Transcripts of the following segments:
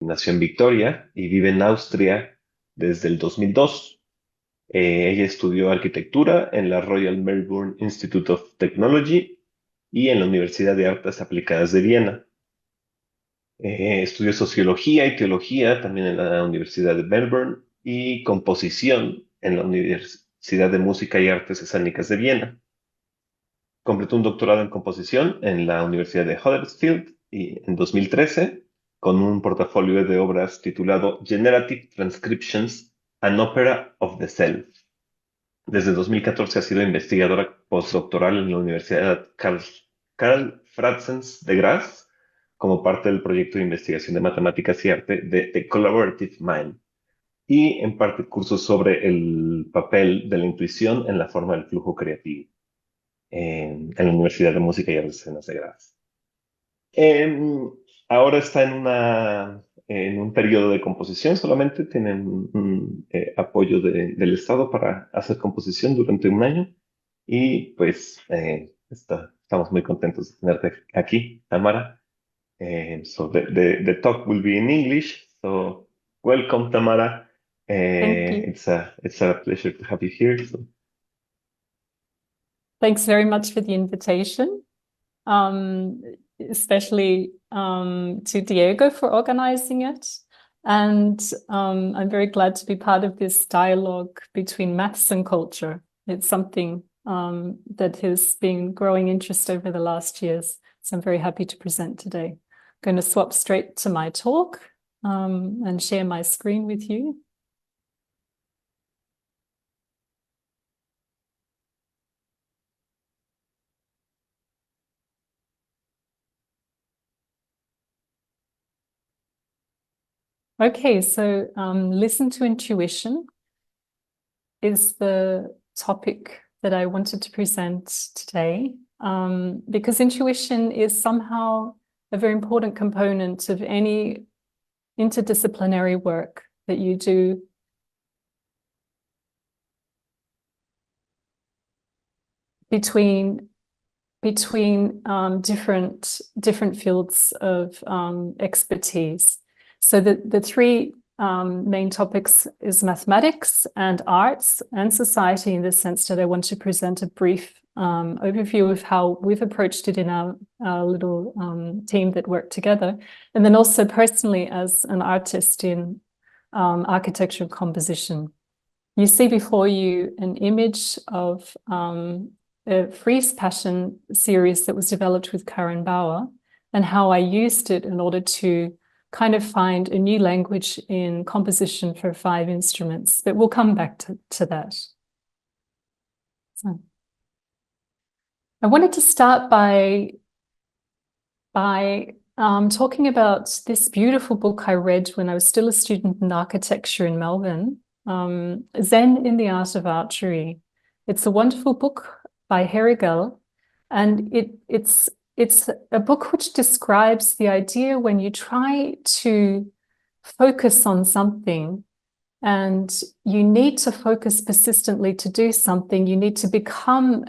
Nació en Victoria y vive en Austria desde el 2002. Ella estudió arquitectura en la Royal Melbourne Institute of Technology y en la Universidad de Artes Aplicadas de Viena. Estudió sociología y teología también en la Universidad de Melbourne y composición en la Universidad de Música y Artes Escénicas de Viena. Completó un doctorado en composición en la Universidad de Huddersfield y en 2013 con un portafolio de obras titulado Generative Transcriptions, an Opera of the Self. Desde 2014 ha sido investigadora postdoctoral en la Universidad Karl Franzens de Graz como parte del proyecto de investigación de matemáticas y arte de The Collaborative Mind y imparte cursos sobre el papel de la intuición en la forma del flujo creativo en la Universidad de Música y Artes Escénicas de Graz. Em, Ahora está en un periodo de composición, solamente tienen un apoyo del Estado para hacer composición durante un año y pues estamos muy contentos de tenerte aquí, Tamara. So the talk will be in English, so welcome, Tamara. Thank you. It's a pleasure to have you here. So. Thanks very much for the invitation, um, especially to Diego for organizing it. And I'm very glad to be part of this dialogue between maths and culture. It's something that has been growing interest over the last years. So I'm very happy to present today. I'm going to swap straight to my talk and share my screen with you. Okay, so listen to intuition is the topic that I wanted to present today, because intuition is somehow a very important component of any interdisciplinary work that you do between different fields of expertise. So the three main topics is mathematics and arts and society, in the sense that I want to present a brief overview of how we've approached it in our little team that worked together. And then also personally as an artist in architecture and composition. You see before you an image of a Frieze Passion series that was developed with Karen Bauer, and how I used it in order to kind of find a new language in composition for 5 instruments. But we'll come back to that. So I wanted to start by talking about this beautiful book I read when I was still a student in architecture in Melbourne, Zen in the Art of Archery. It's a wonderful book by Friebel, and it's a book which describes the idea when you try to focus on something and you need to focus persistently to do something, you need to become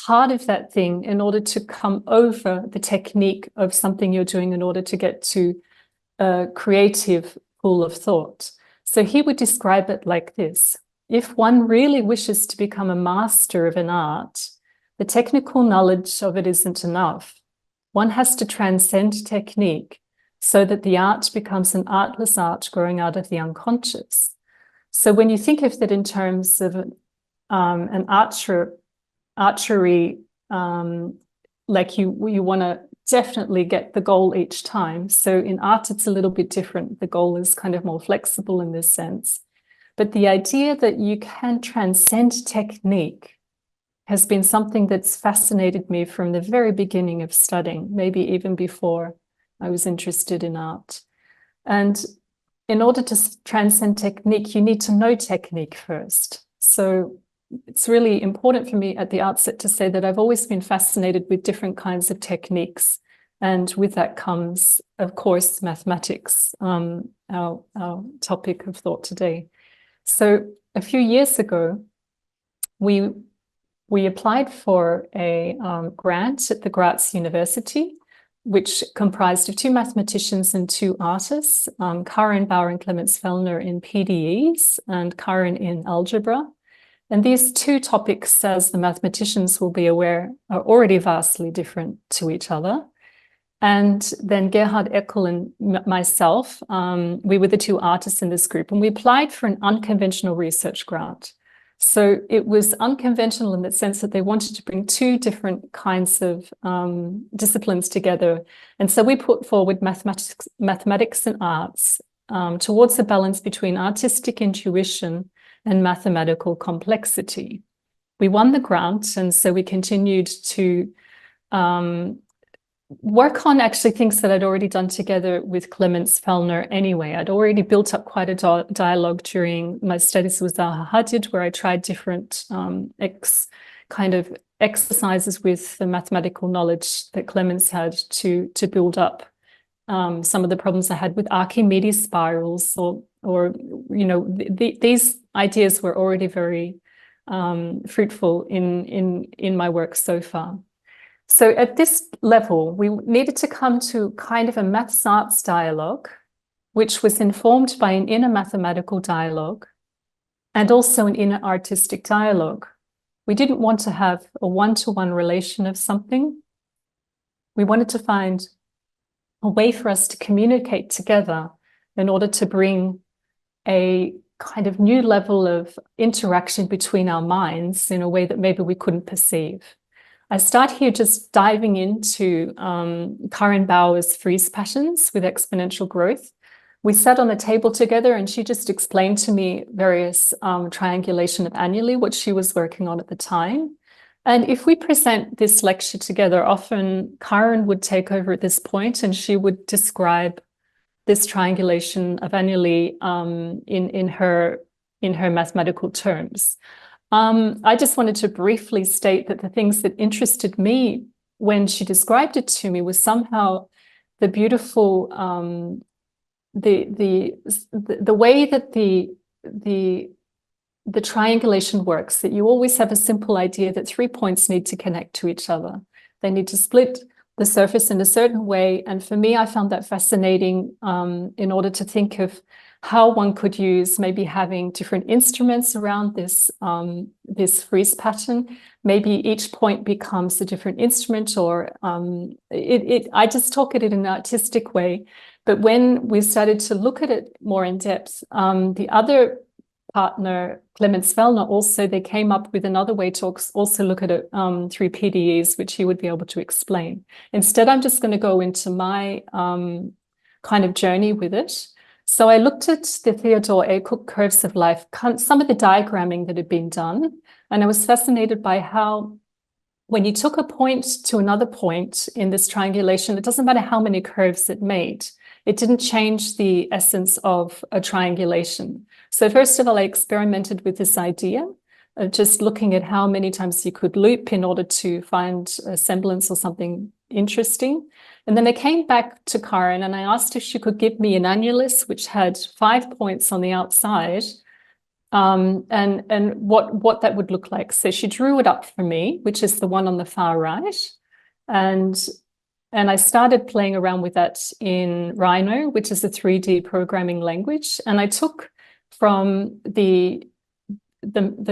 part of that thing in order to come over the technique of something you're doing in order to get to a creative pool of thought. So he would describe it like this: if one really wishes to become a master of an art, the technical knowledge of it isn't enough. One has to transcend technique so that the art becomes an artless art growing out of the unconscious. So when you think of that in terms of an archery, like you want to definitely get the goal each time. So in art, it's a little bit different. The goal is kind of more flexible in this sense. But the idea that you can transcend technique has been something that's fascinated me from the very beginning of studying, maybe even before I was interested in art. And in order to transcend technique, you need to know technique first. So it's really important for me at the outset to say that I've always been fascinated with different kinds of techniques. And with that comes, of course, mathematics, our topic of thought today. So a few years ago, we applied for a grant at the Graz University which comprised of 2 mathematicians and 2 artists, Karin Bauer and Clemens Fellner in PDEs and Karin in algebra. And these 2 topics, as the mathematicians will be aware, are already vastly different to each other. And then Gerhard Eckel and myself, we were the 2 artists in this group, and we applied for an unconventional research grant. So it was unconventional in the sense that they wanted to bring 2 different kinds of disciplines together. And so we put forward mathematics and arts towards a balance between artistic intuition and mathematical complexity. We won the grant, and so we continued to work on actually things that I'd already done together with Clemens Fellner anyway. I'd already built up quite a dialogue during my studies with Zaha Hadid, where I tried different kind of exercises with the mathematical knowledge that Clemens had to build up some of the problems I had with Archimedes spirals, or you know, these ideas were already very fruitful in my work so far. So at this level, we needed to come to kind of a maths arts dialogue, which was informed by an inner mathematical dialogue and also an inner artistic dialogue. We didn't want to have a one-to-one relation of something. We wanted to find a way for us to communicate together in order to bring a kind of new level of interaction between our minds in a way that maybe we couldn't perceive. I start here just diving into Karin Bauer's Frieze patterns with exponential growth. We sat on a table together and she just explained to me various triangulation of annually, what she was working on at the time. And if we present this lecture together, often Karin would take over at this point and she would describe this triangulation of annually in her mathematical terms. I just wanted to briefly state that the things that interested me when she described it to me was somehow the beautiful, the way that the triangulation works, that you always have a simple idea that 3 points need to connect to each other. They need to split the surface in a certain way. And for me, I found that fascinating in order to think of how one could use maybe having different instruments around this Frieze pattern. Maybe each point becomes a different instrument, or I just talk at it in an artistic way. But when we started to look at it more in depth, the other partner, Clemens Fellner, also, they came up with another way to also look at it through PDEs, which he would be able to explain. Instead, I'm just going to go into my kind of journey with it. So I looked at the Theodore A. Cook curves of life, some of the diagramming that had been done, and I was fascinated by how when you took a point to another point in this triangulation, it doesn't matter how many curves it made. It didn't change the essence of a triangulation. So first of all, I experimented with this idea of just looking at how many times you could loop in order to find a semblance or something interesting. And then I came back to Karin and I asked if she could give me an annulus, which had 5 points on the outside, and what that would look like. So she drew it up for me, which is the one on the far right. And I started playing around with that in Rhino, which is a 3D programming language. And I took from the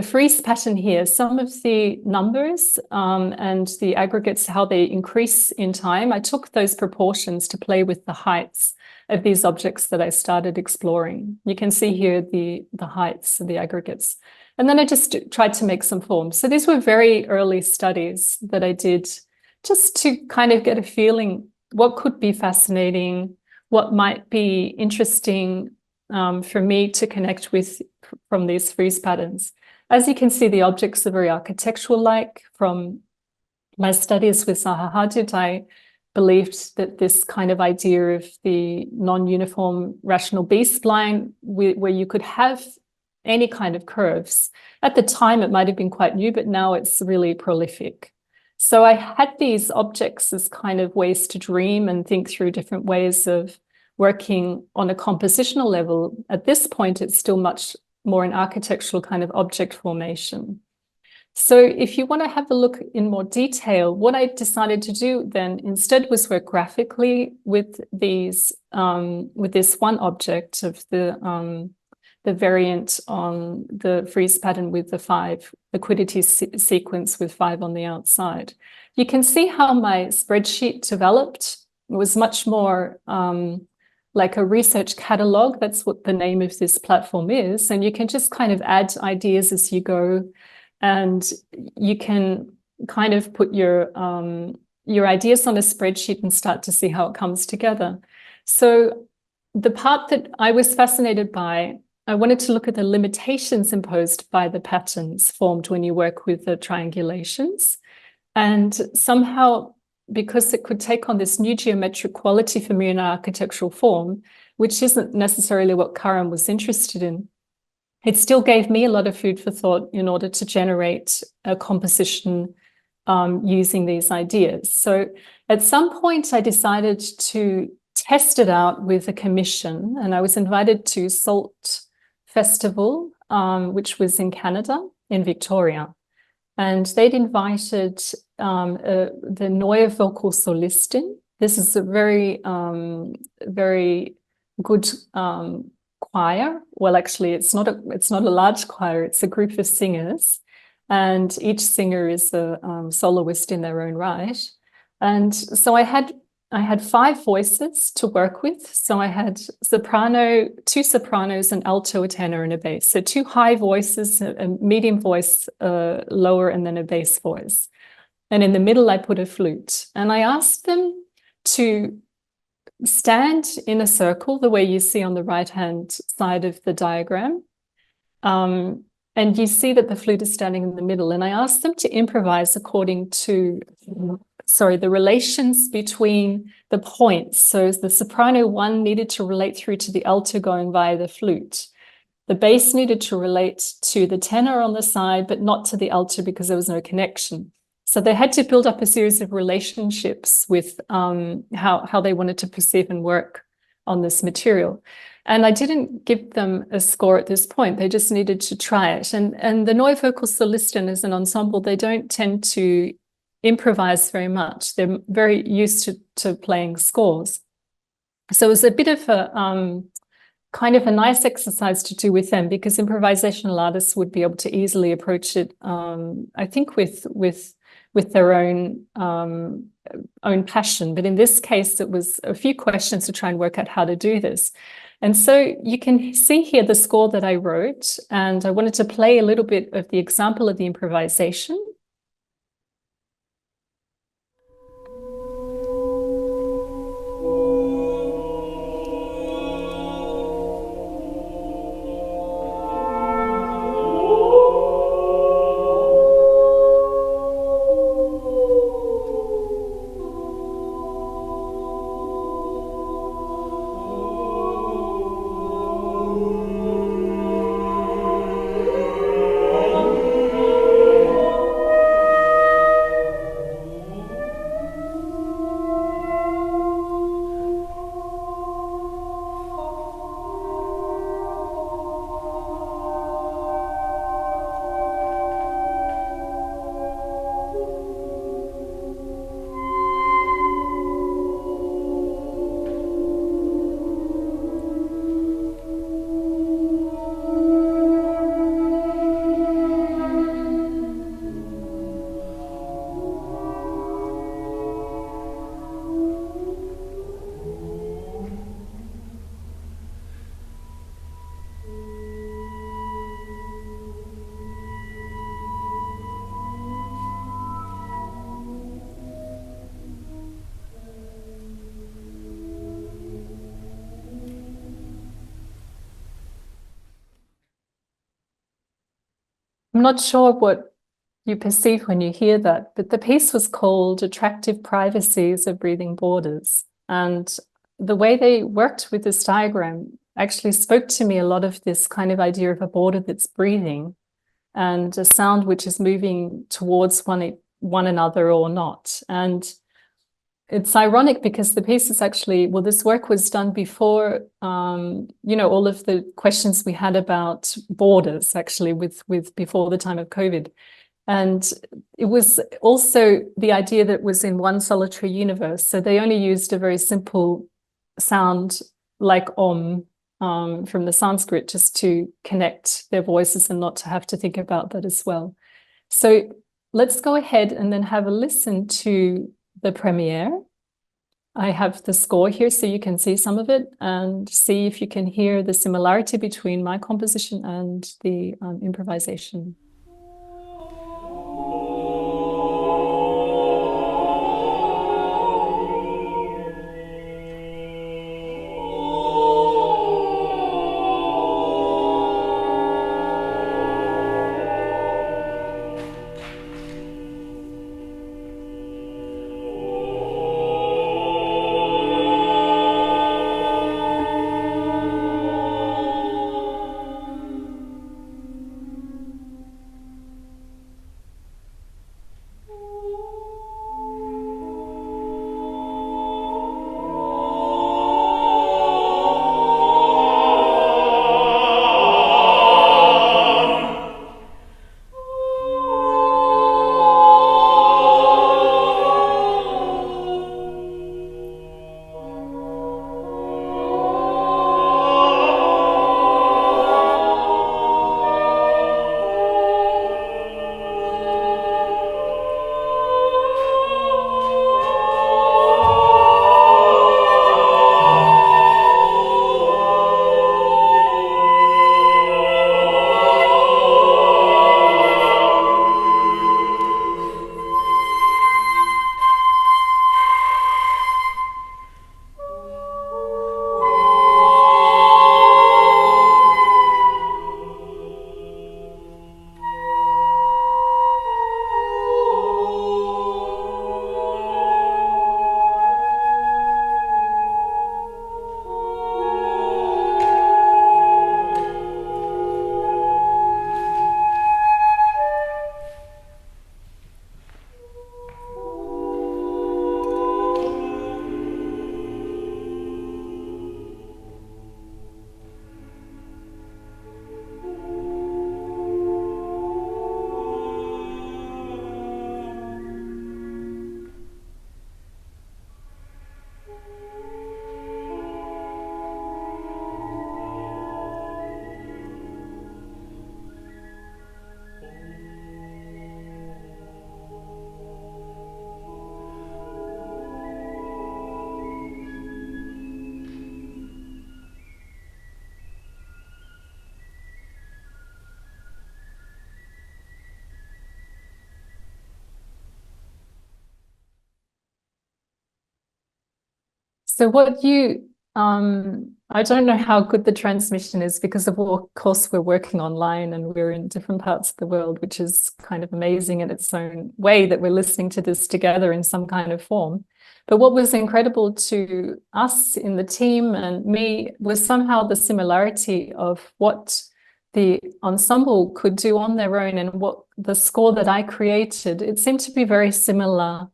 Frieze pattern here, some of the numbers and the aggregates, how they increase in time. I took those proportions to play with the heights of these objects that I started exploring. You can see here the heights of the aggregates. And then I just tried to make some forms. So these were very early studies that I did just to kind of get a feeling what could be fascinating, what might be interesting for me to connect with from these Frieze patterns. As you can see, the objects are very architectural-like. From my studies with Zaha Hadid, I believed that this kind of idea of the non-uniform rational B-spline, where you could have any kind of curves. At the time, it might have been quite new, but now it's really prolific. So I had these objects as kind of ways to dream and think through different ways of working on a compositional level. At this point, it's still much more an architectural kind of object formation. So if you want to have a look in more detail, what I decided to do then instead was work graphically with these, with this one object of the variant on the Frieze pattern with the 5 liquidity sequence with 5 on the outside. You can see how my spreadsheet developed. It was much more like a research catalog. That's what the name of this platform is. And you can just kind of add ideas as you go. And you can kind of put your ideas on a spreadsheet and start to see how it comes together. So the part that I was fascinated by, I wanted to look at the limitations imposed by the patterns formed when you work with the triangulations. And somehow, because it could take on this new geometric quality for me in an architectural form, which isn't necessarily what Karan was interested in, it still gave me a lot of food for thought in order to generate a composition using these ideas. So at some point, I decided to test it out with a commission, and I was invited to Salt Festival, which was in Canada, in Victoria. And they'd invited the Neue Vocal Solistin. This is a very, very good choir. Well, actually, it's not a large choir. It's a group of singers, and each singer is a soloist in their own right. And so I had 5 voices to work with. So I had soprano, 2 sopranos, an alto, a tenor, and a bass. So 2 high voices, a medium voice, lower, and then a bass voice. And in the middle, I put a flute. And I asked them to stand in a circle, the way you see on the right-hand side of the diagram. And you see that the flute is standing in the middle. And I asked them to improvise according to, the relations between the points. So the soprano 1 needed to relate through to the alto going via the flute. The bass needed to relate to the tenor on the side, but not to the alto because there was no connection. So they had to build up a series of relationships with how they wanted to perceive and work on this material. And I didn't give them a score at this point. They just needed to try it. And the Neue Vocal Solistin as an ensemble, they don't tend to improvise very much. They're very used to playing scores. So it was a bit of a kind of a nice exercise to do with them, because improvisational artists would be able to easily approach it, I think, with their own passion. But in this case, it was a few questions to try and work out how to do this. And so you can see here the score that I wrote, and I wanted to play a little bit of the example of the improvisation. I'm not sure what you perceive when you hear that, but the piece was called Attractive Privacies of Breathing Borders. And the way they worked with this diagram actually spoke to me a lot of this kind of idea of a border that's breathing and a sound which is moving towards one another or not. And it's ironic because the piece is actually, well, this work was done before, all of the questions we had about borders, actually, with before the time of COVID. And it was also the idea that it was in one solitary universe. So they only used a very simple sound like Om from the Sanskrit just to connect their voices and not to have to think about that as well. So let's go ahead and then have a listen to the premiere. I have the score here so you can see some of it and see if you can hear the similarity between my composition and the improvisation. So what you, I don't know how good the transmission is because of course we're working online and we're in different parts of the world, which is kind of amazing in its own way that we're listening to this together in some kind of form. But what was incredible to us in the team and me was somehow the similarity of what the ensemble could do on their own and what the score that I created. It seemed to be very similar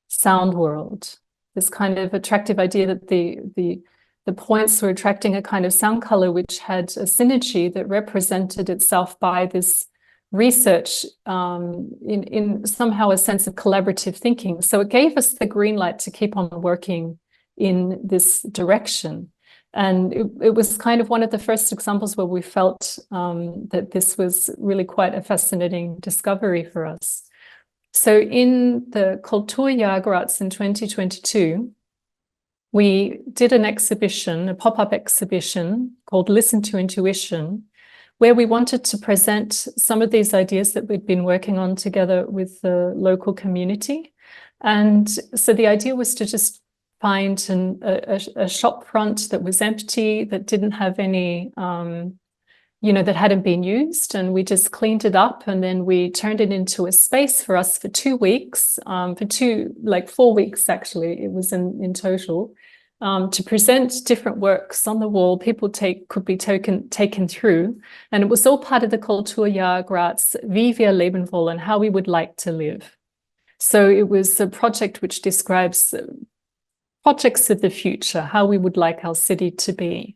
sound world. This kind of attractive idea that the points were attracting a kind of sound color which had a synergy that represented itself by this research in somehow a sense of collaborative thinking. So it gave us the green light to keep on working in this direction. And it was kind of one of the first examples where we felt that this was really quite a fascinating discovery for us. So in the Kulturjahrgraz in 2022, we did an exhibition, a pop-up exhibition called Listen2Intuition, where we wanted to present some of these ideas that we'd been working on together with the local community. And so the idea was to just find a shop front that was empty, that didn't have any that hadn't been used, and we just cleaned it up and then we turned it into a space for us for 2 weeks, for 4 weeks actually, it was in total, to present different works on the wall people could be taken through. And it was all part of the Kulturjahrgraz Wie wir leben wollen, how we would like to live. So it was a project which describes projects of the future, how we would like our city to be.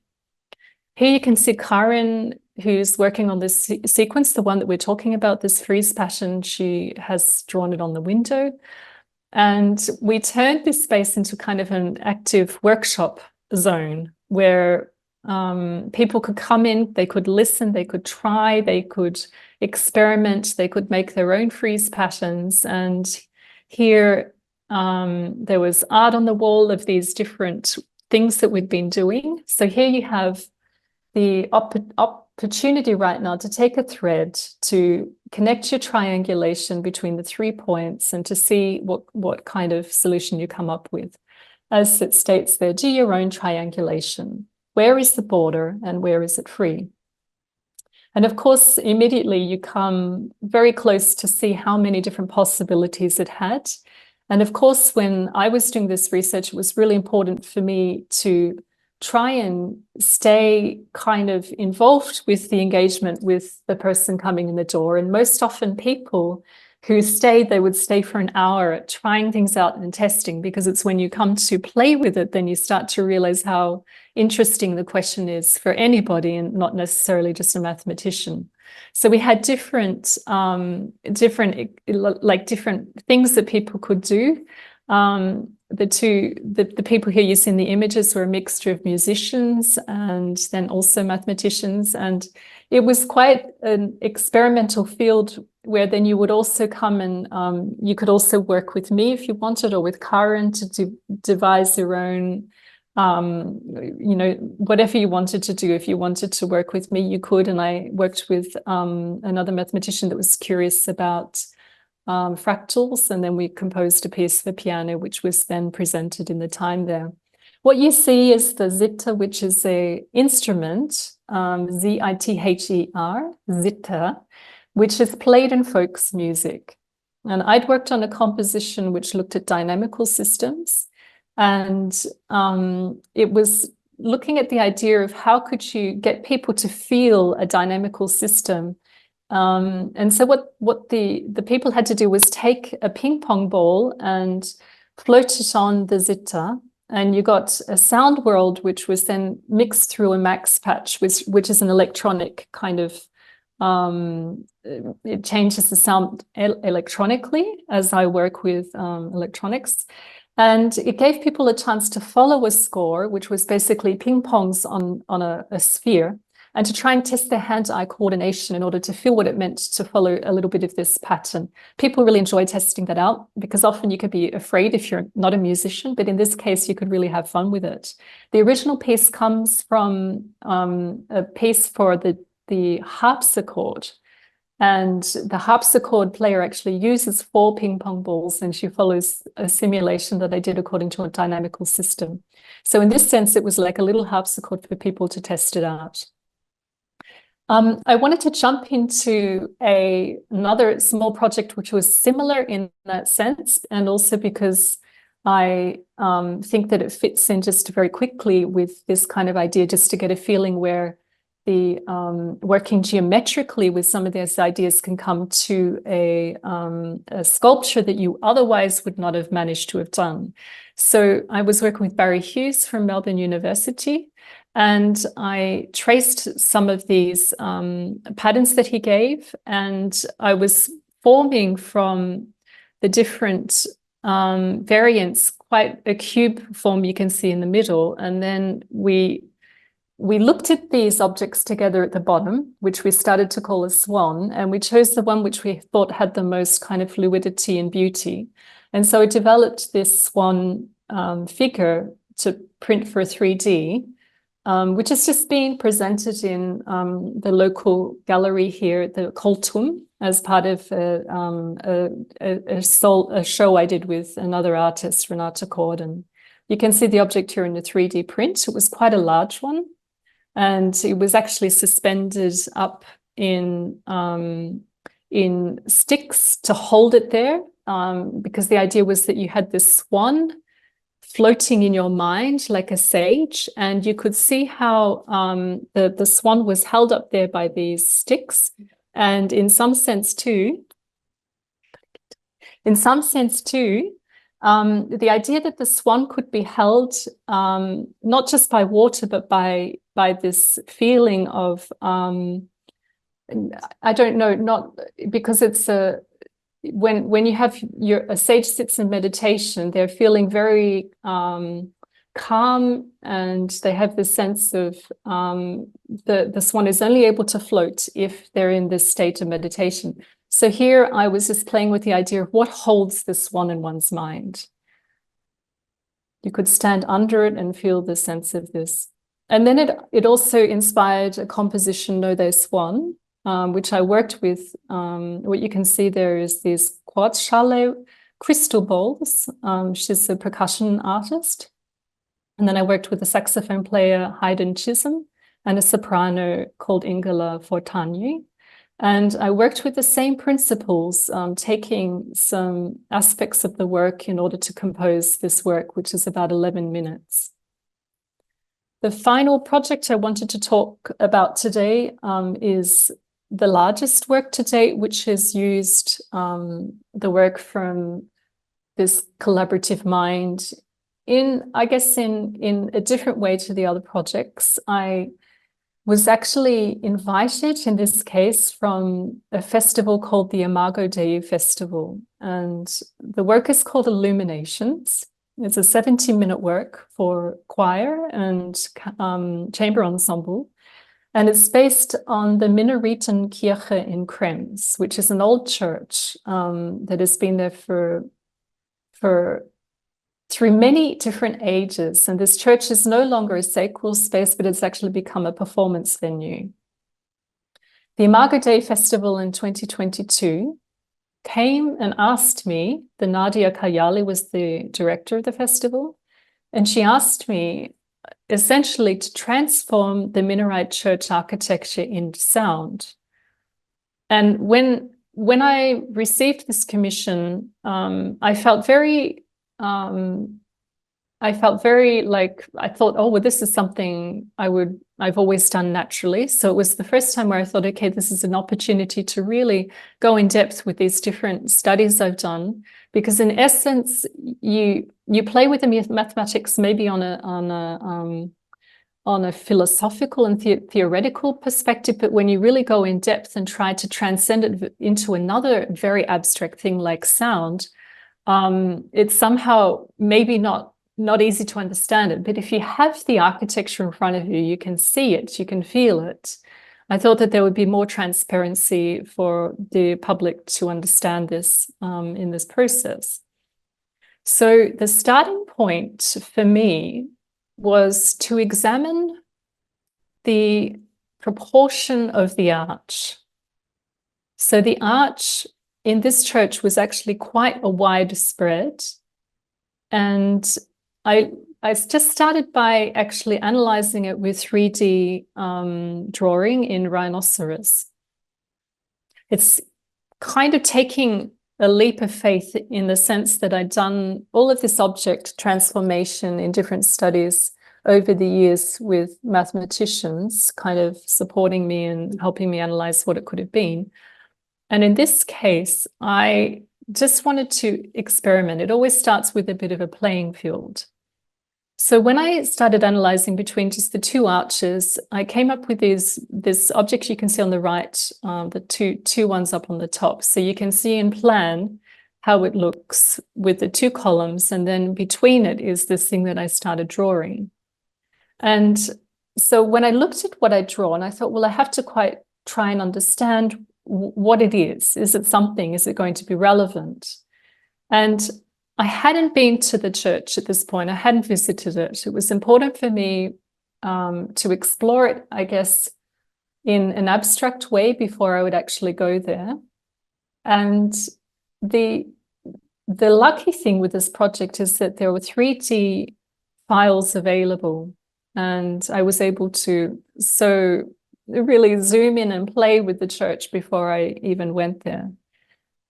Here you can see Karin who's working on this sequence, the one that we're talking about, this Frieze pattern, she has drawn it on the window. And we turned this space into kind of an active workshop zone where people could come in, they could listen, they could try, they could experiment, they could make their own Frieze patterns. And here there was art on the wall of these different things that we'd been doing. So here you have the opportunity right now to take a thread, to connect your triangulation between the 3 points and to see what kind of solution you come up with. As it states there, do your own triangulation. Where is the border and where is it free? And of course, immediately you come very close to see how many different possibilities it had. And of course, when I was doing this research, it was really important for me to try and stay kind of involved with the engagement with the person coming in the door. And most often people who stayed, they would stay for an hour trying things out and testing, because it's when you come to play with it, then you start to realize how interesting the question is for anybody and not necessarily just a mathematician. So we had different things that people could do. The people here using the images were a mixture of musicians and then also mathematicians. And it was quite an experimental field where then you would also come and you could also work with me if you wanted, or with Karen to devise your own, whatever you wanted to do. If you wanted to work with me, you could. And I worked with another mathematician that was curious about fractals, and then we composed a piece for piano, which was then presented in the time there. What you see is the zither, which is a instrument, Z-I-T-H-E-R, zither, which is played in folks music. And I'd worked on a composition which looked at dynamical systems, and it was looking at the idea of how could you get people to feel a dynamical system. And so what the people had to do was take a ping pong ball and float it on the zither, and you got a sound world which was then mixed through a max patch, which is an electronic kind of, it changes the sound electronically as I work with electronics. And it gave people a chance to follow a score, which was basically ping pongs on a sphere, and to try and test their hand-eye coordination in order to feel what it meant to follow a little bit of this pattern. People really enjoy testing that out, because often you could be afraid if you're not a musician, but in this case, you could really have fun with it. The original piece comes from a piece for the harpsichord. And the harpsichord player actually uses 4 ping pong balls, and she follows a simulation that I did according to a dynamical system. So in this sense, it was like a little harpsichord for people to test it out. I wanted to jump into another small project which was similar in that sense, and also because I think that it fits in just very quickly with this kind of idea, just to get a feeling where the working geometrically with some of these ideas can come to a sculpture that you otherwise would not have managed to have done. So I was working with Barry Hughes from Melbourne University, and I traced some of these patterns that he gave, and I was forming from the different variants quite a cube form you can see in the middle. And then we looked at these objects together at the bottom, which we started to call a swan, and we chose the one which we thought had the most kind of fluidity and beauty. And so we developed this swan figure to print for 3D, which is just being presented in the local gallery here at the Koltum as part of a show I did with another artist, Renata Corden. You can see the object here in the 3D print. It was quite a large one, and it was actually suspended up in sticks to hold it there, because the idea was that you had this swan floating in your mind like a sage, and you could see how the swan was held up there by these sticks. And in some sense too, the idea that the swan could be held not just by water, but by this feeling of, I don't know, not because it's when you have a sage sits in meditation, they're feeling very calm, and they have this sense of the swan is only able to float if they're in this state of meditation. So here I was just playing with the idea of what holds the swan in one's mind. You could stand under it and feel the sense of this. And then it also inspired a composition, No They Swan, which I worked with. What you can see there is these quartzschale crystal bowls. She's a percussion artist. And then I worked with a saxophone player, Hayden Chisholm, and a soprano called Ingela Fortagni. And I worked with the same principles, taking some aspects of the work in order to compose this work, which is about 11 minutes. The final project I wanted to talk about today is the largest work to date, which has used the work from this collaborative mind in a different way to the other projects. I was actually invited, in this case, from a festival called the Imago Dei Festival. And the work is called Illuminations. It's a 70-minute work for choir and chamber ensemble. And it's based on the Minoritenkirche in Krems, which is an old church that has been there through many different ages. And this church is no longer a sacral space, but it's actually become a performance venue. The Imago Dei Festival in 2022 came and asked me, the Nadia Kayali was the director of the festival, and she asked me essentially to transform the Minorite church architecture into sound. And when I received this commission, I felt very like, I thought, oh, well, this is something I've always done naturally. So it was the first time where I thought, okay, this is an opportunity to really go in depth with these different studies I've done, because in essence, you play with the mathematics maybe on a philosophical and theoretical perspective, but when you really go in depth and try to transcend it into another very abstract thing like sound, it's somehow maybe not easy to understand it. But if you have the architecture in front of you, you can see it, you can feel it. I thought that there would be more transparency for the public to understand this in this process. So the starting point for me was to examine the proportion of the arch. So the arch in this church was actually quite a wide spread. And I just started by actually analyzing it with 3D drawing in rhinoceros. It's kind of taking a leap of faith in the sense that I'd done all of this object transformation in different studies over the years with mathematicians kind of supporting me and helping me analyze what it could have been. And in this case, I just wanted to experiment. It always starts with a bit of a playing field. So when I started analyzing between just the two arches, I came up with this object you can see on the right, the two ones up on the top. So you can see in plan how it looks with the two columns, and then between it is this thing that I started drawing. And so when I looked at what I'd drawn, I thought, well, I have to quite try and understand what it is. Is it something? Is it going to be relevant? And I hadn't been to the church at this point. I hadn't visited it. It was important for me to explore it, I guess, in an abstract way before I would actually go there. And the lucky thing with this project is that there were 3D files available, and I was able to really zoom in and play with the church before I even went there.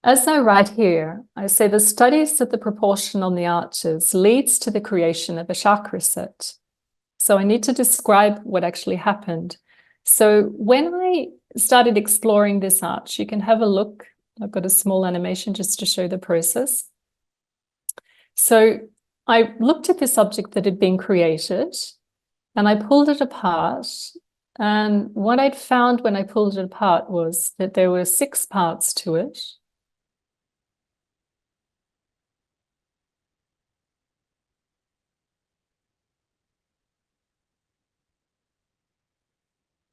As I write here, I say the studies of the proportion on the arches leads to the creation of a chakra set. So I need to describe what actually happened. So when I started exploring this arch, you can have a look. I've got a small animation just to show the process. So I looked at this object that had been created and I pulled it apart. And what I'd found when I pulled it apart was that there were 6 parts to it.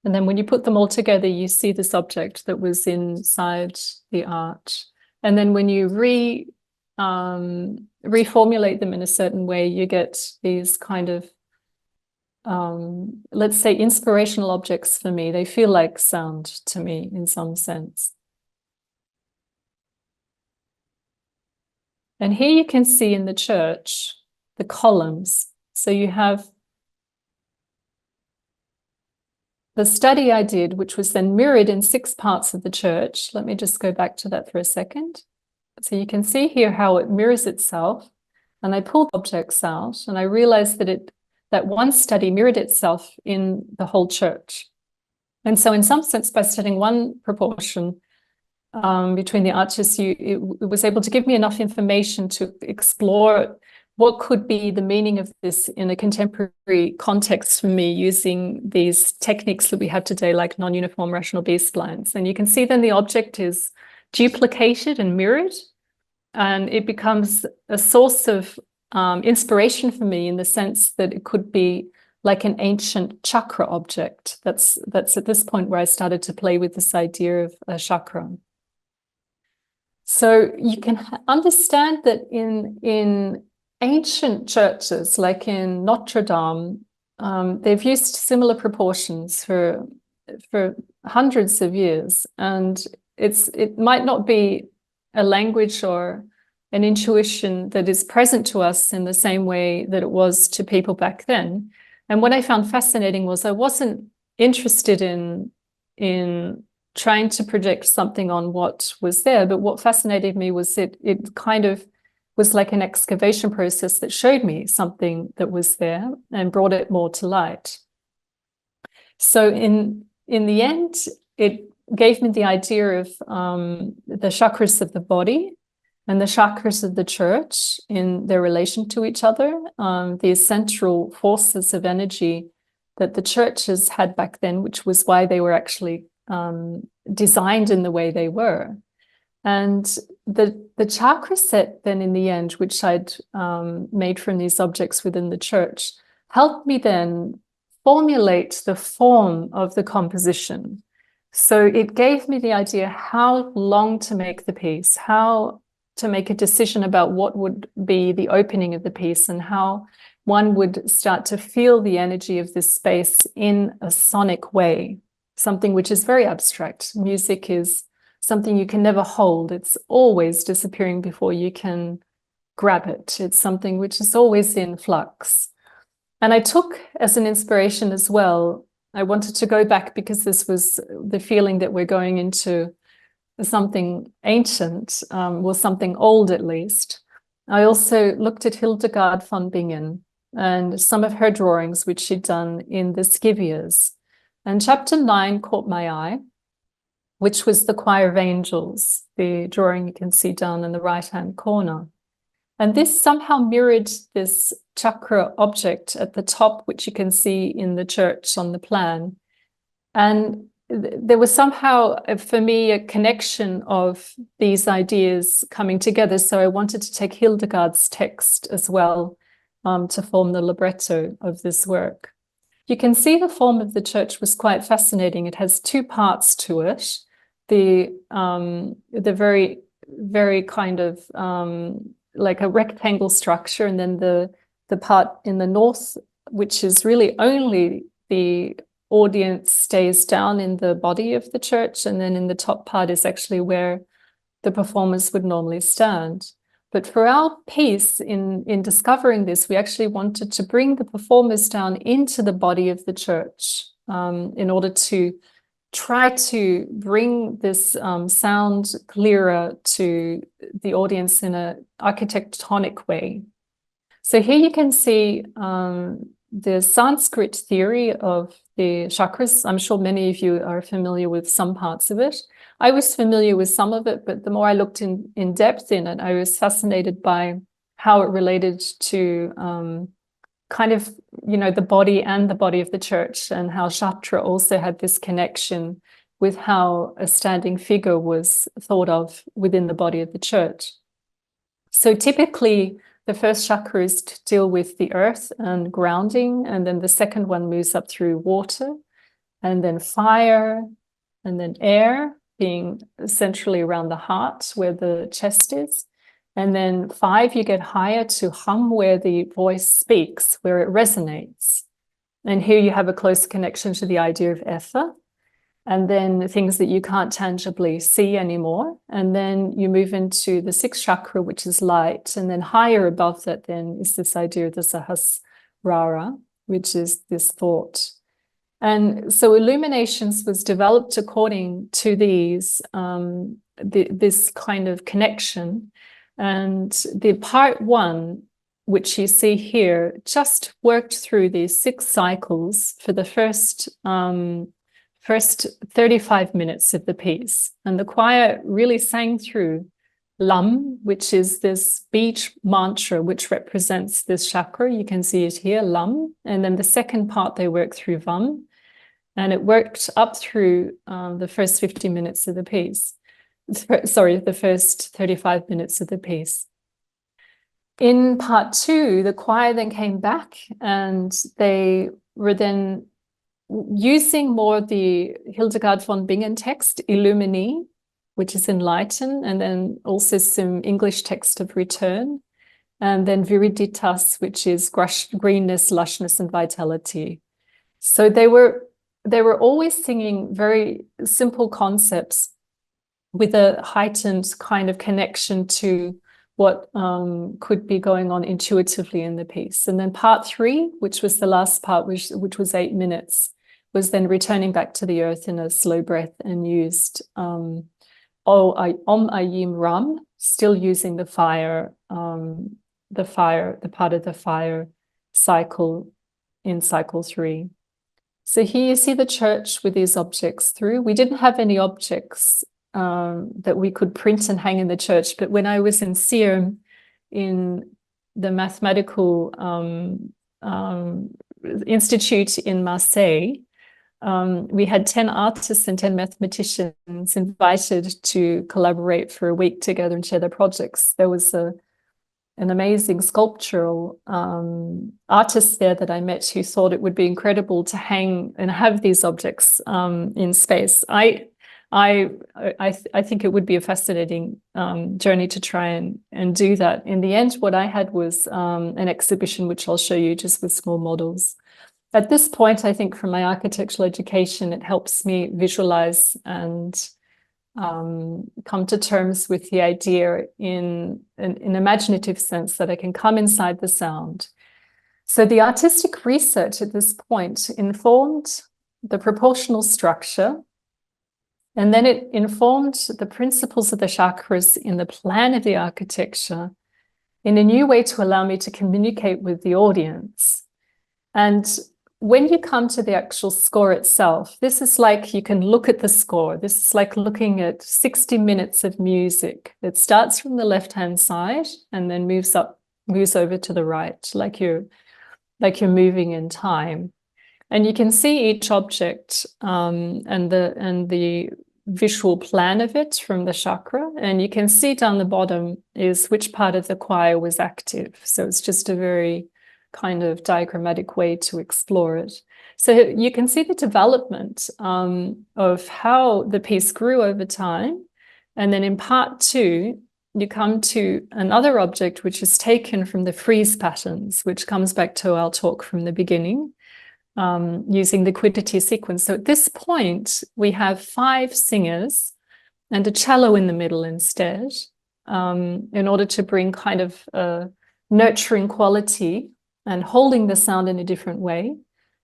And then when you put them all together, you see this object that was inside the art. And then when you reformulate them in a certain way, you get these kind of, let's say, inspirational objects for me. They feel like sound to me in some sense. And here you can see in the church, the columns. So you have the study I did, which was then mirrored in 6 parts of the church. Let me just go back to that for a second. So you can see here how it mirrors itself. And I pulled objects out and I realized that one study mirrored itself in the whole church. And so in some sense, by studying one proportion between the arches, it was able to give me enough information to explore what could be the meaning of this in a contemporary context for me using these techniques that we have today, like non-uniform rational B-splines. And you can see then the object is duplicated and mirrored, and it becomes a source of inspiration for me in the sense that it could be like an ancient chakra object. That's at this point where I started to play with this idea of a chakra. So you can understand that in ancient churches, like in Notre Dame, they've used similar proportions for hundreds of years, and it might not be a language or an intuition that is present to us in the same way that it was to people back then. And what I found fascinating was I wasn't interested in trying to project something on what was there, but what fascinated me was it kind of was like an excavation process that showed me something that was there and brought it more to light. So in the end, it gave me the idea of the chakras of the body and the chakras of the church in their relation to each other, these central forces of energy that the churches had back then, which was why they were actually designed in the way they were. And the chakra set then in the end, which I'd made from these objects within the church, helped me then formulate the form of the composition. So it gave me the idea how long to make the piece, how to make a decision about what would be the opening of the piece, and how one would start to feel the energy of this space in a sonic way, something which is very abstract. Music is something you can never hold. It's always disappearing before you can grab it. It's something which is always in flux. And I took as an inspiration as well, I wanted to go back because this was the feeling that we're going into something ancient, or something old at least. I also looked at Hildegard von Bingen and some of her drawings, which she'd done in the Scivias. And chapter 9 caught my eye, which was the choir of angels, the drawing you can see down in the right-hand corner. And this somehow mirrored this chakra object at the top, which you can see in the church on the plan. And there was somehow, for me, a connection of these ideas coming together. So I wanted to take Hildegard's text as well to form the libretto of this work. You can see the form of the church was quite fascinating. It has 2 parts to it. The very, very kind of like a rectangle structure, and then the part in the north, which is really only the audience stays down in the body of the church, and then in the top part is actually where the performers would normally stand. But for our piece, in discovering this, we actually wanted to bring the performers down into the body of the church in order to try to bring this sound clearer to the audience in an architectonic way. So here you can see the Sanskrit theory of the chakras. I'm sure many of you are familiar with some parts of it. I was familiar with some of it, but the more I looked in depth in it, I was fascinated by how it related to kind of, the body and the body of the church, and how Chapter also had this connection with how a standing figure was thought of within the body of the church. So typically, the first chakra is to deal with the earth and grounding, and then the second one moves up through water, and then fire, and then air, being centrally around the heart where the chest is. And then 5, you get higher to hum, where the voice speaks, where it resonates. And here you have a close connection to the idea of ether, and then things that you can't tangibly see anymore. And then you move into the 6th chakra, which is light. And then higher above that then is this idea of the Sahasrara, which is this thought. And so Illuminations was developed according to these, this kind of connection. And the part 1, which you see here, just worked through these 6 cycles for the first 35 minutes of the piece. And the choir really sang through Lam, which is this beach mantra, which represents this chakra. You can see it here, Lam. And then the second part, they worked through Vam. And it worked up through the first 50 minutes of the piece. Sorry, the first 35 minutes of the piece. In part 2, the choir then came back, and they were then using more the Hildegard von Bingen text, Illumini, which is enlighten, and then also some English text of return, and then Viriditas, which is greenness, lushness, and vitality. So they were always singing very simple concepts with a heightened kind of connection to what could be going on intuitively in the piece. And then part 3, which was the last part, which was 8 minutes, was then returning back to the earth in a slow breath, and used Om Ayim Ram, still using the fire, the part of the fire cycle in cycle 3. So here you see the church with these objects through. We didn't have any objects that we could print and hang in the church, but when I was in CIRM, in the mathematical institute in Marseille, we had 10 artists and 10 mathematicians invited to collaborate for a week together and share their projects. There was an amazing sculptural artist there that I met, who thought it would be incredible to hang and have these objects in space. I think it would be a fascinating journey to try and do that. In the end, what I had was an exhibition, which I'll show you, just with small models. At this point, I think from my architectural education, it helps me visualize and come to terms with the idea in an imaginative sense, that I can come inside the sound. So the artistic research at this point informed the proportional structure, and then it informed the principles of the chakras in the plan of the architecture in a new way to allow me to communicate with the audience. And when you come to the actual score itself, this is like, you can look at the score. This is like looking at 60 minutes of music. It starts from the left-hand side and then moves over to the right, like you're moving in time. And you can see each object and the visual plan of it from the chakra. And you can see down the bottom is which part of the choir was active. So it's just a very kind of diagrammatic way to explore it. So you can see the development of how the piece grew over time. And then in part 2, you come to another object, which is taken from the Frieze patterns, which comes back to our talk from the beginning, using the quiddity sequence. So at this point, we have 5 singers and a cello in the middle instead, in order to bring kind of a nurturing quality and holding the sound in a different way.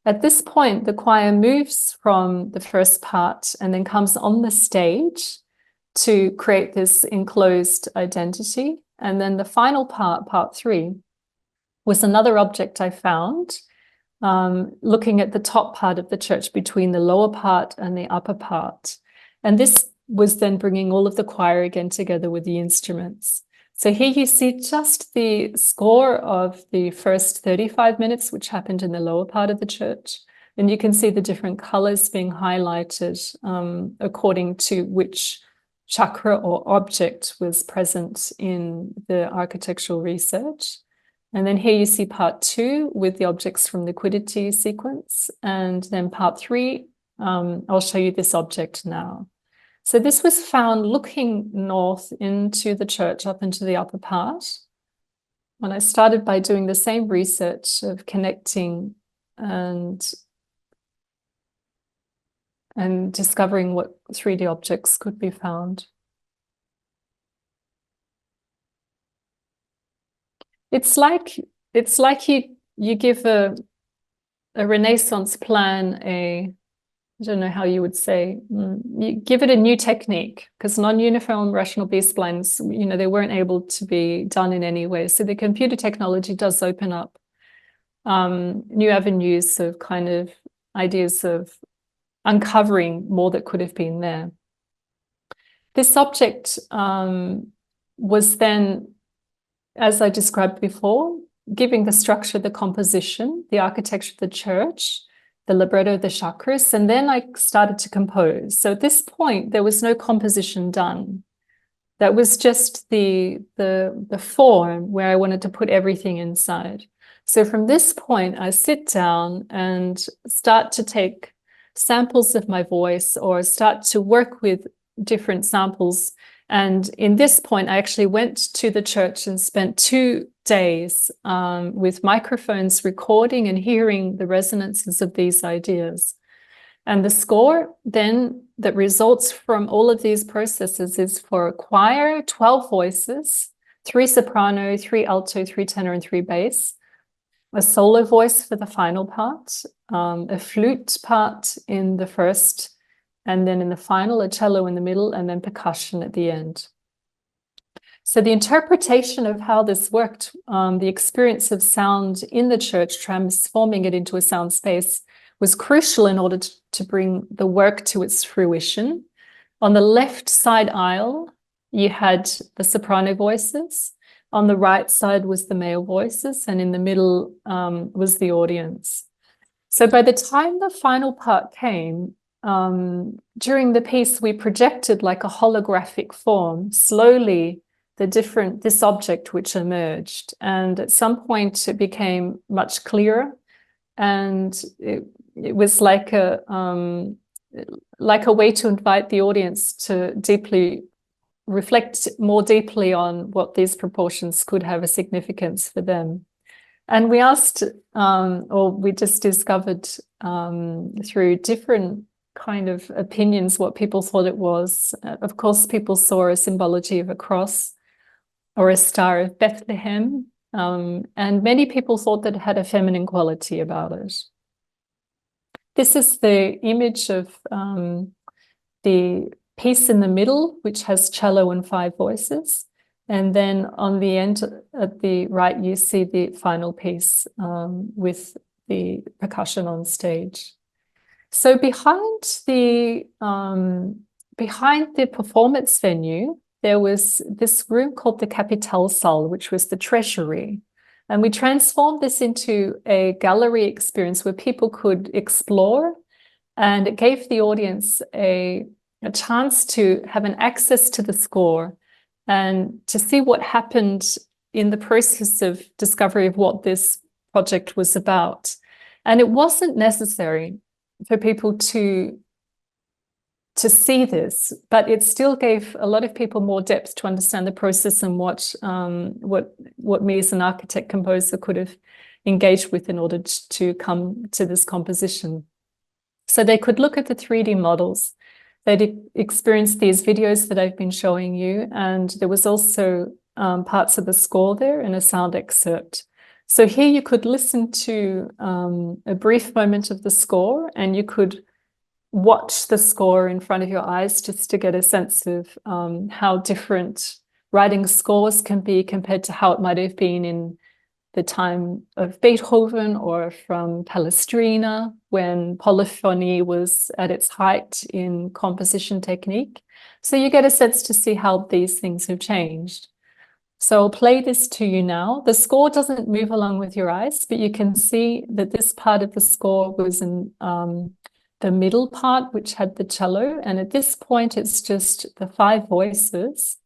At this point, the choir moves from the first part and then comes on the stage to create this enclosed identity. And then the final part, part 3, was another object I found, looking at the top part of the church between the lower part and the upper part. And this was then bringing all of the choir again together with the instruments. So here you see just the score of the first 35 minutes, which happened in the lower part of the church. And you can see the different colors being highlighted according to which chakra or object was present in the architectural research. And then here you see part 2 with the objects from liquidity sequence. And then part 3, I'll show you this object now. So this was found looking north into the church, up into the upper part. When I started by doing the same research of connecting and discovering what 3D objects could be found. It's like you give a Renaissance plan I don't know how you would say, you give it a new technique, because non-uniform rational B-splines, they weren't able to be done in any way. So the computer technology does open up new avenues of kind of ideas of uncovering more that could have been there. This object was then, as I described before, giving the structure, the composition, the architecture of the church, the libretto of the chakras, and then I started to compose. So at this point, there was no composition done. That was just the form where I wanted to put everything inside. So from this point, I sit down and start to take samples of my voice or start to work with different samples. And in this point, I actually went to the church and spent 2 days with microphones recording and hearing the resonances of these ideas. And the score then that results from all of these processes is for a choir, 12 voices, 3 soprano, 3 alto, 3 tenor, and 3 bass, a solo voice for the final part, a flute part in the first, and then in the final, a cello in the middle, and then percussion at the end. So the interpretation of how this worked, the experience of sound in the church, transforming it into a sound space, was crucial in order to bring the work to its fruition. On the left side aisle, you had the soprano voices. On the right side was the male voices, and in the middle was the audience. So by the time the final part came, during the piece, we projected like a holographic form, slowly, this object which emerged. And at some point it became much clearer. And it was like a way to invite the audience to deeply reflect more deeply on what these proportions could have a significance for them. And we asked, or we just discovered through different kind of opinions what people thought it was. Of course, people saw a symbology of a cross or a Star of Bethlehem, and many people thought that it had a feminine quality about it. This is the image of the piece in the middle, which has cello and 5 voices. And then on the end, at the right, you see the final piece with the percussion on stage. So behind the performance venue, there was this room called the Kapitalsaal, which was the treasury. And we transformed this into a gallery experience where people could explore, and it gave the audience a chance to have an access to the score and to see what happened in the process of discovery of what this project was about. And it wasn't necessary for people to see this, but it still gave a lot of people more depth to understand the process and what me as an architect composer could have engaged with in order to come to this composition. So they could look at the 3D models. They'd experience these videos that I've been showing you, and there was also parts of the score there and a sound excerpt. So here you could listen to a brief moment of the score, and you could watch the score in front of your eyes just to get a sense of how different writing scores can be compared to how it might have been in the time of Beethoven or from Palestrina, when polyphony was at its height in composition technique. So you get a sense to see how these things have changed. So I'll play this to you now. The score doesn't move along with your eyes, but you can see that this part of the score was in the middle part, which had the cello. And at this point, it's just the 5 voices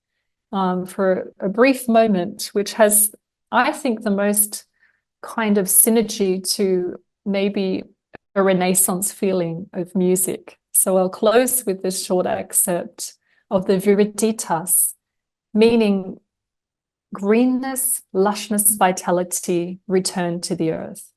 for a brief moment, which has, I think, the most kind of synergy to maybe a Renaissance feeling of music. So I'll close with this short excerpt of the Viriditas, meaning greenness, lushness, vitality, return to the earth.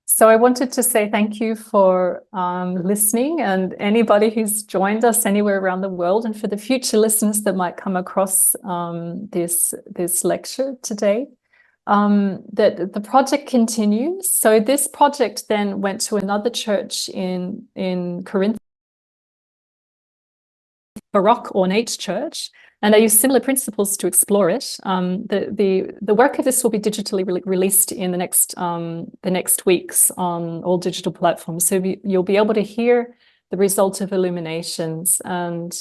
So I wanted to say thank you for listening, and anybody who's joined us anywhere around the world, and for the future listeners that might come across this lecture today, that the project continues. So this project then went to another church in Corinth, Baroque ornate church, and I use similar principles to explore it. The work of this will be digitally released in the next weeks on all digital platforms. So you'll be able to hear the result of illuminations, and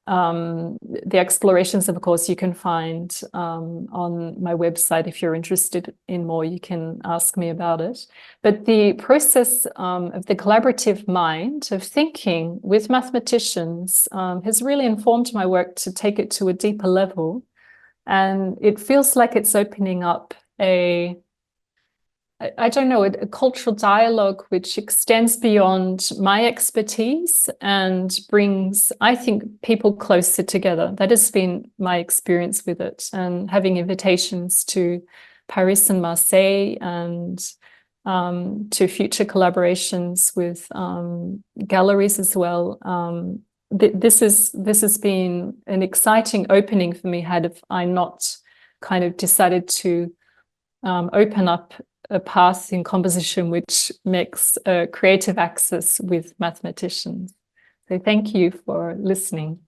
the explorations, of course, you can find on my website. If you're interested in more, you can ask me about it. But the process of the collaborative mind, of thinking with mathematicians, has really informed my work to take it to a deeper level. And it feels like it's opening up I don't know, a cultural dialogue which extends beyond my expertise and brings, I think, people closer together. That has been my experience with it, and having invitations to Paris and Marseille, and to future collaborations with galleries as well. This has been an exciting opening for me, had I not kind of decided to open up a path in composition which makes creative access with mathematicians. So thank you for listening.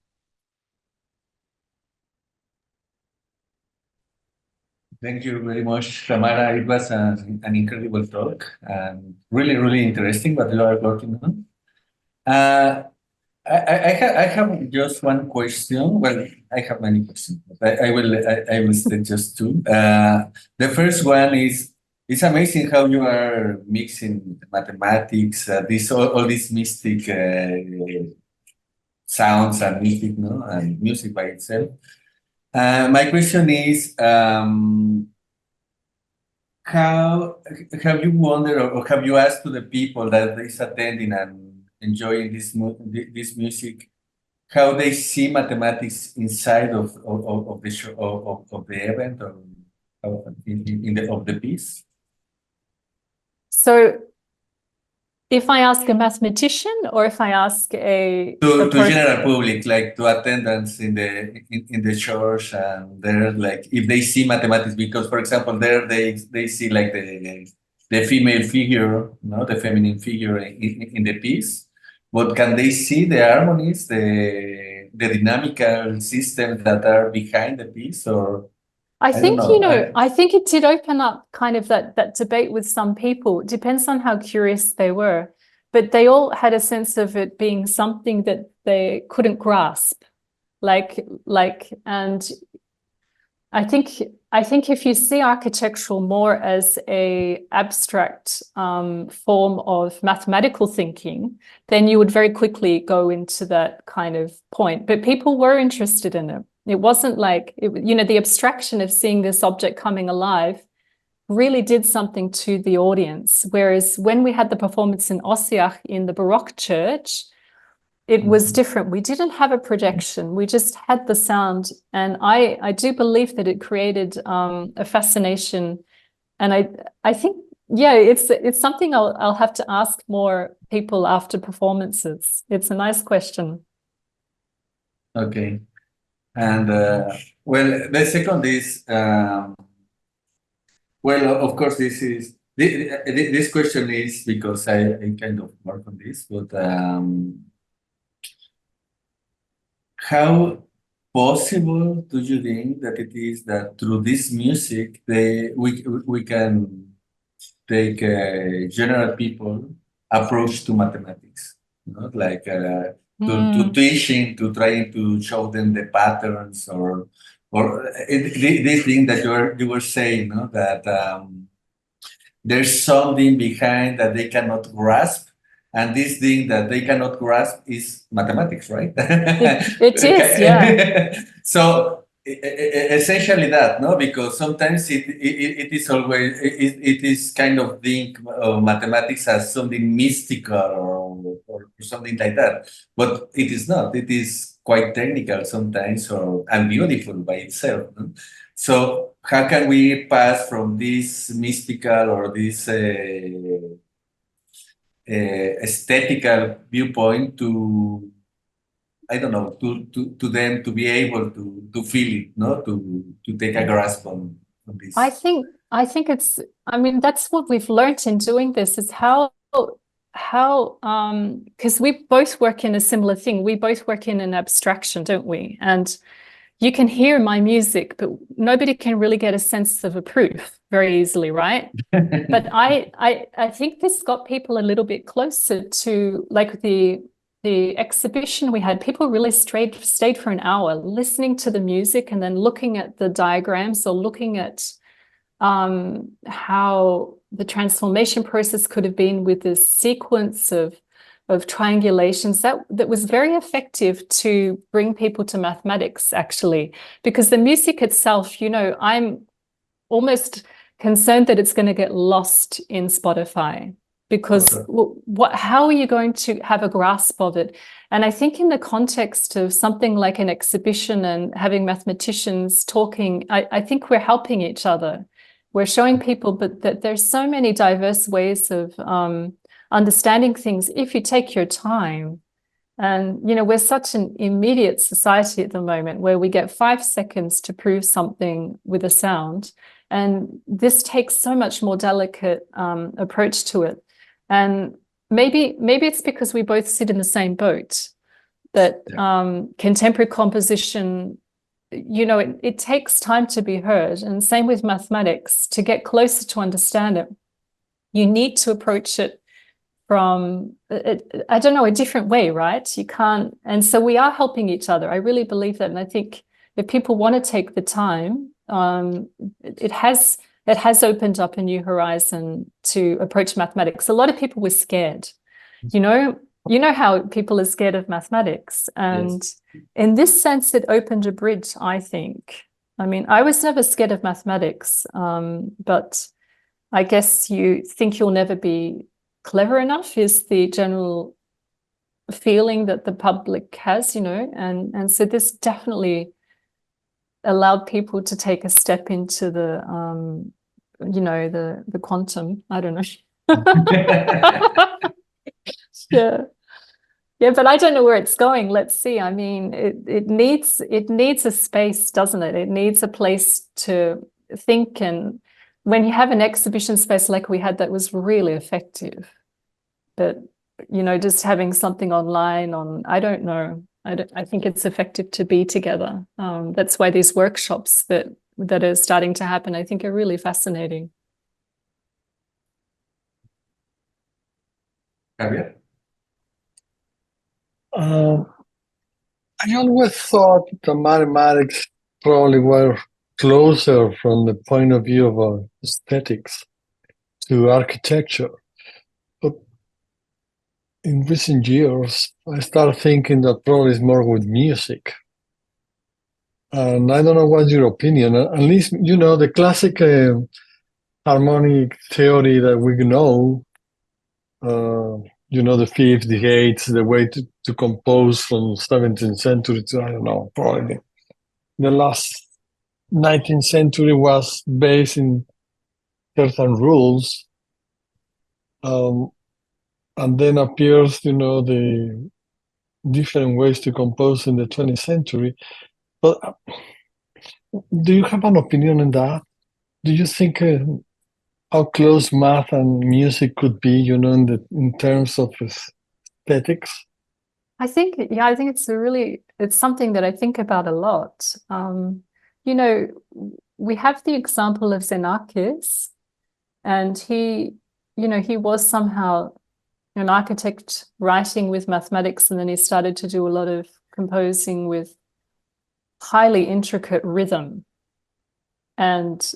Thank you very much, Tamara. It was an incredible talk, and really, really interesting what you are working on. I have just one question. Well, I have many questions, but I will state just two. The first one is, it's amazing how you are mixing mathematics, all these mystic sounds and mystic, no, and music by itself. My question is, how have you wondered, or have you asked to the people that is attending and enjoying this music, how they see mathematics inside of the show, of the event, or of the piece? So if I ask a mathematician, or if I ask to general public, like to attendants in the church, and they're like, if they see mathematics, because for example there they see like the female figure, no, the feminine figure in the piece, but can they see the harmonies, the dynamical systems that are behind the piece? Or I think, I think it did open up kind of that debate with some people. It depends on how curious they were, but they all had a sense of it being something that they couldn't grasp. And I think if you see architectural more as a abstract form of mathematical thinking, then you would very quickly go into that kind of point. But people were interested in it. It wasn't like, the abstraction of seeing this object coming alive really did something to the audience. Whereas when we had the performance in Ossiach in the Baroque church, it was different. We didn't have a projection. We just had the sound. And I do believe that it created a fascination. And I think, yeah, it's something I'll have to ask more people after performances. It's a nice question. Okay. And well, the second is, well, of course, this question is because I kind of work on this, but how possible do you think that it is that through this music we can take general people approach to mathematics, like to teaching, to trying to show them the patterns, or this thing that you were saying, that there's something behind that they cannot grasp. And this thing that they cannot grasp is mathematics, right? It is, yeah. So essentially that, no? Because sometimes it is always, it is kind of think of mathematics as something mystical or something like that. But it is not. It is quite technical sometimes, and beautiful by itself. No? So how can we pass from this mystical or this aesthetical viewpoint to, I don't know, to them to be able to feel it, no, to take a grasp on this. I think it's, I mean, that's what we've learned in doing this, is how because we both work in a similar thing. We both work in an abstraction, don't we? And you can hear my music, but nobody can really get a sense of a proof very easily, right? But I think this got people a little bit closer to, like, the exhibition we had. People really stayed for an hour listening to the music and then looking at the diagrams, or looking at how the transformation process could have been with this sequence of triangulations that was very effective to bring people to mathematics, actually, because the music itself, I'm almost concerned that it's going to get lost in Spotify, because how are you going to have a grasp of it? And I think in the context of something like an exhibition and having mathematicians talking, I think we're helping each other. We're showing people, but that there's so many diverse ways of understanding things if you take your time. And, we're such an immediate society at the moment, where we get 5 seconds to prove something with a sound. And this takes so much more delicate approach to it. And maybe it's because we both sit in the same boat, that contemporary composition, it takes time to be heard. And same with mathematics. To get closer to understand it, you need to approach it from, I don't know, a different way, right? You can't. And so we are helping each other. I really believe that. And I think if people want to take the time, it has opened up a new horizon to approach mathematics. A lot of people were scared. You know how people are scared of mathematics. And in this sense, it opened a bridge, I think. I mean, I was never scared of mathematics, but I guess you think you'll never be clever enough, is the general feeling that the public has, and so this definitely allowed people to take a step into the the quantum. I don't know. Yeah, but I don't know where it's going. Let's see. I mean, it needs a space, doesn't it? It needs a place to think. And when you have an exhibition space like we had, that was really effective. But just having something online I don't know. I think it's effective to be together. That's why these workshops that are starting to happen, I think, are really fascinating. Javier? I always thought the mathematics probably were closer from the point of view of aesthetics to architecture. But in recent years, I started thinking that probably it's more with music. And I don't know what's your opinion. At least, the classic harmonic theory that we know, the fifth, the eighth, the way to compose from 17th century to, I don't know, probably the last 19th century was based in certain rules. And then appears, the different ways to compose in the 20th century. But do you have an opinion on that? Do you think how close math and music could be, in terms of aesthetics? I think it's something that I think about a lot. We have the example of Xenakis, and he was somehow an architect writing with mathematics, and then he started to do a lot of composing with highly intricate rhythm. And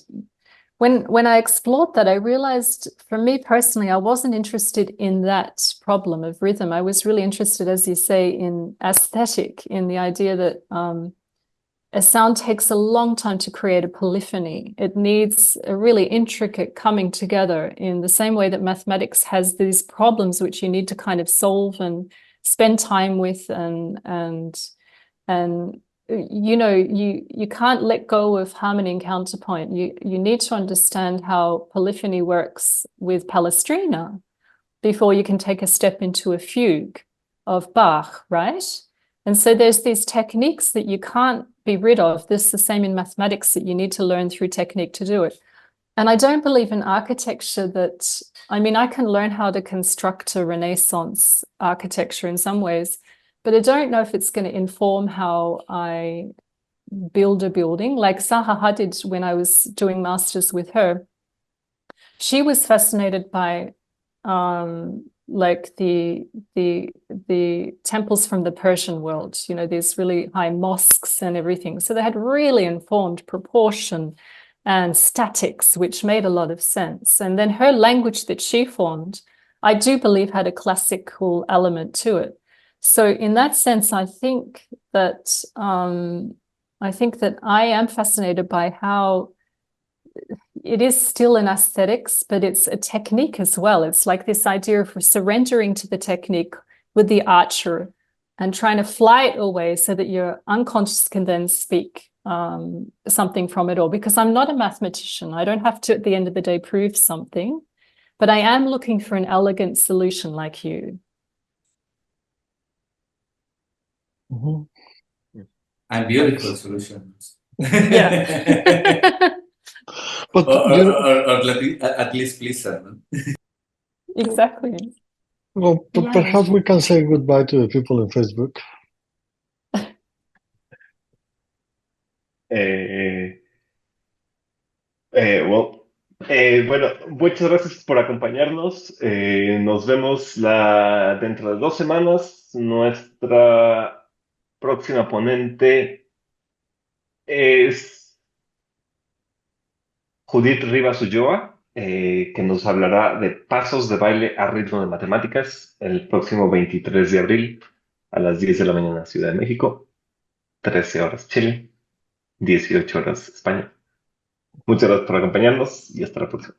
when I explored that, I realized, for me personally, I wasn't interested in that problem of rhythm. I was really interested, as you say, in aesthetic, in the idea that a sound takes a long time to create a polyphony. It needs a really intricate coming together, in the same way that mathematics has these problems which you need to kind of solve and spend time with, and you can't let go of harmony and counterpoint. You need to understand how polyphony works with Palestrina before you can take a step into a fugue of Bach, right? And so there's these techniques that you can't be rid of. This is the same in mathematics, that you need to learn through technique to do it. And I don't believe in architecture that, I can learn how to construct a Renaissance architecture in some ways, but I don't know if it's going to inform how I build a building. Like Zaha Hadid, when I was doing masters with her, she was fascinated by like the temples from the Persian world, these really high mosques and everything. So they had really informed proportion and statics, which made a lot of sense. And then her language that she formed, I do believe, had a classical element to it. So in that sense, I think that I am fascinated by how it is still an aesthetics, but it's a technique as well. It's like this idea of surrendering to the technique with the archer and trying to fly it away so that your unconscious can then speak something from it all. Because I'm not a mathematician. I don't have to, at the end of the day, prove something, but I am looking for an elegant solution like you. Mm-hmm. And beautiful solutions. Yeah. But or at least pleasant. Exactly. Well, Yeah. perhaps we can say goodbye to the people in Facebook. Bueno, muchas gracias por acompañarnos. Nos vemos dentro de 2 semanas. Nuestra próxima ponente es Judith Rivas Ulloa, que nos hablará de pasos de baile a ritmo de matemáticas el próximo 23 de abril a las 10 de la mañana, Ciudad de México, 13 horas Chile, 18 horas España. Muchas gracias por acompañarnos y hasta la próxima.